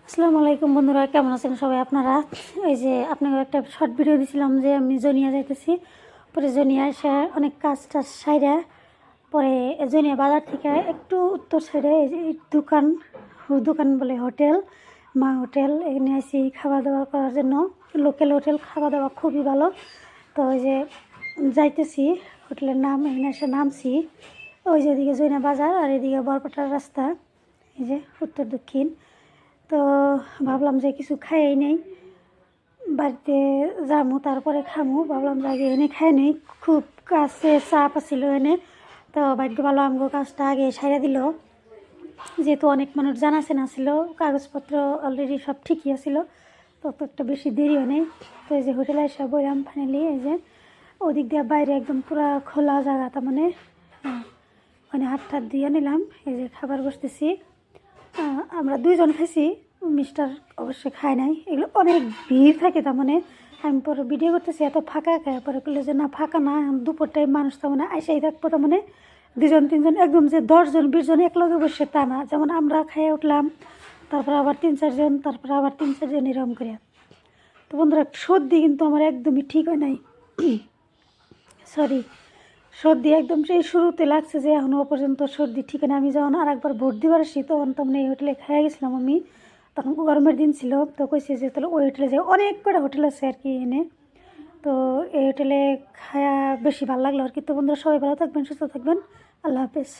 আসসালামু আলাইকুম বন্ধুরা, কেমন আছেন সবাই আপনারা? এই যে আপনাকে একটা শর্ট ভিডিও দিয়েছিলাম যে আমি জনিয়া যাইতেছি। পরে জনিয়া এসে অনেক কাজ টাজ সাইরা পরে জনিয়া বাজার থেকে একটু উত্তর সাইডে এই যে দোকান দোকান বলে হোটেল, মা হোটেল, এখানে আসি খাওয়া দাওয়া করার জন্য। লোকাল হোটেল, খাওয়া দাওয়া খুবই ভালো। তো ওই যে যাইতেছি হোটেলের নাম, এখানে এসে নামছি। ওই যে এদিকে জনিয়া বাজার আর এদিকে বরপাটার রাস্তা, এই যে উত্তর দক্ষিণ। তো ভাবলাম যে কিছু খাইই নেই, বাড়িতে যামু তারপরে খামু। ভাবলাম যে আগে এনে খাই নেই, খুব কাছে চাপ আছিল এনে। তো ভাগ্য ভালো আমগো কাজটা আগে সাইরা দিল, যেহেতু অনেক মানুষ জানাশোনা ছিল, কাগজপত্র অলরেডি সব ঠিকই আছিল। তো একটা বেশি দেরিও নেই। তো এই যে হোটেলে এসে বললাম ফাইনালি, এই যে ওদিক দিয়ে বাইরে একদম পুরো খোলা জায়গা, তার মানে ওখানে হাত টাত দিয়ে নিলাম। এই যে খাবার বসতেছি, আমরা দুইজন খাইছি, মিস্টার অবশ্যই খায় নাই। এগুলো অনেক ভিড় থাকে, তার মানে আমি পরে ভিডিও করতেছি এত ফাঁকা খায়, পরে করলে যে না ফাঁকা না, দুপুর টাইম মানুষ তার মানে আইসাই থাকবো, তার মানে দুজন তিনজন একদম যে 10 জন 20 জন একলগে বসে তা না। যেমন আমরা খাইয়ে উঠলাম, তারপর আবার 3-4 জন, তারপর আবার 3-4 জন এরকম করে। তো বন্ধুরা, সর্দি কিন্তু আমার একদমই ঠিক হয় নাই, সরি, সর্দি একদম সেই শুরুতে লাগছে, যে এখনও পর্যন্ত সর্দি ঠিক না। আমি যখন আর একবার ভোট দিবার আসি তখন তো এই হোটেলে খাইয়া গেছিলাম আমি, তখন গরমের দিন ছিল। তো কইছি যে তাহলে ওই হোটেলে যাই, অনেক কটা হোটেল আছে আর কি এনে। তো এই হোটেলে খায়া বেশি ভালো লাগলো আর কি। তো বন্ধুরা, সবাই ভালো থাকবেন, সুস্থ থাকবেন, আল্লাহ হাফেজ।